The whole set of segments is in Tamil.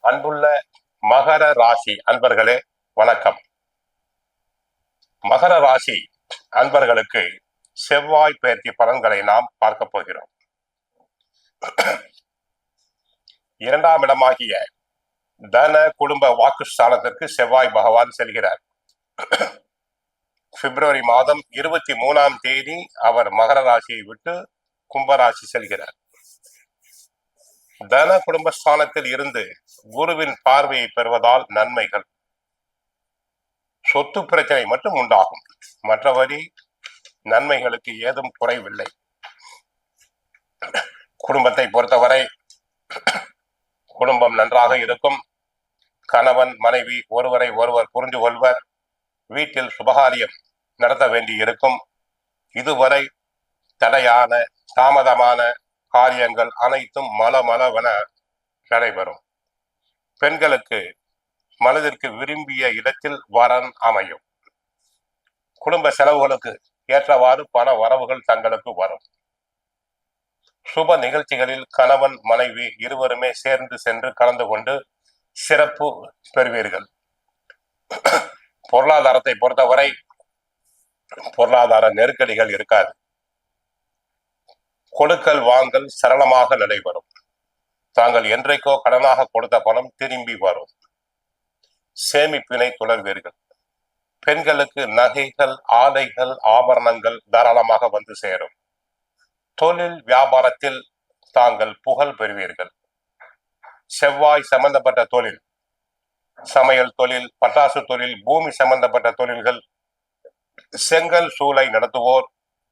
அன்புள்ள மகர ராசி அன்பர்களே வணக்கம். மகர ராசி அன்பர்களுக்கு செவ்வாய் பெயர்ச்சி பலன்களை நாம் பார்க்க போகிறோம். இரண்டாம் இடமாகிய தன குடும்ப வாக்குஸ்தானத்திற்கு செவ்வாய் பகவான் செல்கிறார். பிப்ரவரி மாதம் 23ஆம் தேதி அவர் மகர ராசியை விட்டு கும்பராசி செல்கிறார். தன குடும்பஸ்தானத்தில் இருந்து குருவின் பார்வையை பெறுவதால் நன்மைகள், சொத்து பிரச்சனை மட்டும் உண்டாகும். மற்றபடி நன்மைகளுக்கு ஏதும் குறைவில்லை. குடும்பத்தை பொறுத்தவரை குடும்பம் நன்றாக இருக்கும். கணவன் மனைவி ஒருவரை ஒருவர் புரிந்து கொள்வர். வீட்டில் சுபகாரியம் நடத்த வேண்டி இருக்கும். இதுவரை தடையான தாமதமான காரியங்கள் அனைத்தும் மலமளவென நடைபெறும். பெண்களுக்கு மனதிற்கு விரும்பிய இடத்தில் வரன் அமையும். குடும்ப செலவுகளுக்கு ஏற்றவாறு பண வரவுகள் தங்களுக்கு வரும். சுப நிகழ்ச்சிகளில் கணவன் மனைவி இருவருமே சேர்ந்து சென்று கலந்து கொண்டு சிறப்பு பெறுவீர்கள். பொருளாதாரத்தை பொறுத்தவரை பொருளாதார நெருக்கடிகள் இருக்காது. கொடுக்கல் வாங்கல் சரளமாக நடைபெறும். தாங்கள் என்றைக்கோ கடனாக கொடுத்த பணம் திரும்பி வரும். சேமிப்பினை தொடர்வீர்கள். பெண்களுக்கு நகைகள், ஆடைகள், ஆபரணங்கள் தாராளமாக வந்து சேரும். தொழில் வியாபாரத்தில் தாங்கள் புகழ் பெறுவீர்கள். செவ்வாய் சம்பந்தப்பட்ட தொழில், சமையல் தொழில், பட்டாசு தொழில், பூமி சம்பந்தப்பட்ட தொழில்கள், செங்கல் சூளை நடத்துவோர்,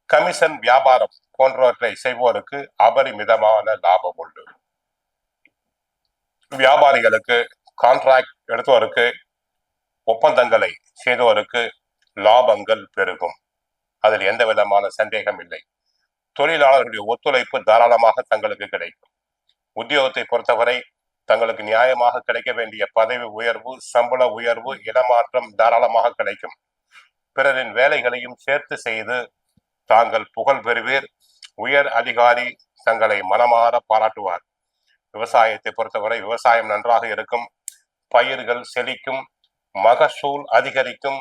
கமிஷன் வியாபாரம் போன்றவற்றை செய்வோருக்கு அபரிமிதமான லாபம் உண்டு. வியாபாரிகளுக்கு, கான்ட்ராக்ட் எடுத்தோருக்கு, ஒப்பந்தங்களை செய்தோருக்கு லாபங்கள் பெருகும். அதில் எந்த விதமான சந்தேகம் இல்லை. தொழிலாளர்களுடைய ஒத்துழைப்பு தாராளமாக தங்களுக்கு கிடைக்கும். உத்தியோகத்தை பொறுத்தவரை தங்களுக்கு நியாயமாக கிடைக்க வேண்டிய பதவி உயர்வு, சம்பள உயர்வு, இடமாற்றம் தாராளமாக கிடைக்கும். பிறரின் வேலைகளையும் சேர்த்து செய்து தாங்கள் புகழ் பெறுவீர். உயர் அதிகாரி தங்களை மனமாற பாராட்டுவார். விவசாயத்தை பொறுத்தவரை விவசாயம் நன்றாக இருக்கும். பயிர்கள் செழிக்கும். மகசூல் அதிகரிக்கும்.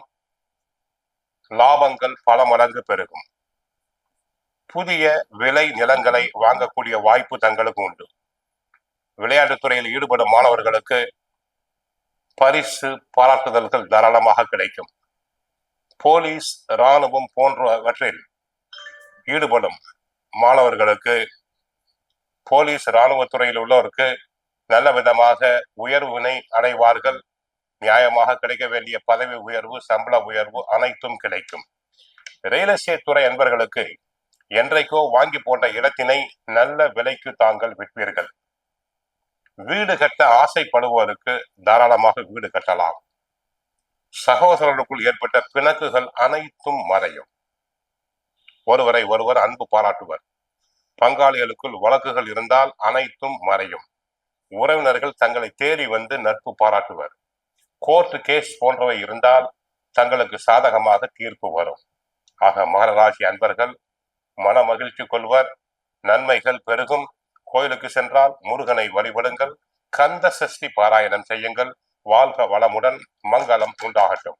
லாபங்கள் பல மடங்கு பெருகும். புதிய விளை நிலங்களை வாங்கக்கூடிய வாய்ப்பு தங்களுக்கு உண்டு. விளையாட்டுத் துறையில் ஈடுபடும் மாணவர்களுக்கு பரிசு பாராட்டுதல்கள் தாராளமாக கிடைக்கும். போலீஸ், இராணுவம் போன்றவற்றில் ஈடுபடும் மாணவர்களுக்கு, போலீஸ் இராணுவத்துறையில் உள்ளவருக்கு நல்ல விதமாக உயர்வினை அடைவார்கள். நியாயமாக கிடைக்க வேண்டிய பதவி உயர்வு, சம்பள உயர்வு அனைத்தும் கிடைக்கும். ரியல் எஸ்டேட் துறை என்பவர்களுக்கு என்றைக்கோ வாங்கி போட்ட இடத்தினை நல்ல விலைக்கு தாங்கள் விற்பீர்கள். வீடு கட்ட ஆசைப்படுவோருக்கு தாராளமாக வீடு கட்டலாம். சகோதரர்களுக்குள் ஏற்பட்ட பிணக்குகள் அனைத்தும் மறையும். ஒருவரை ஒருவர் அன்பு பாராட்டுவர். பங்காளிகளுக்குள் வழக்குகள் இருந்தால் அனைத்தும் மறையும். உறவினர்கள் தங்களை தேடி வந்து நட்பு பாராட்டுவர். கோர்ட்டு கேஸ் போன்றவை இருந்தால் தங்களுக்கு சாதகமாக தீர்ப்பு வரும். ஆக மகர ராசி அன்பர்கள் மன மகிழ்ச்சி கொள்வர். நன்மைகள் பெருகும். கோயிலுக்கு சென்றால் முருகனை வழிபடுங்கள். கந்த சஷ்டி பாராயணம் செய்யுங்கள். வாழ்க வளமுடன். மங்களம் உண்டாகட்டும்.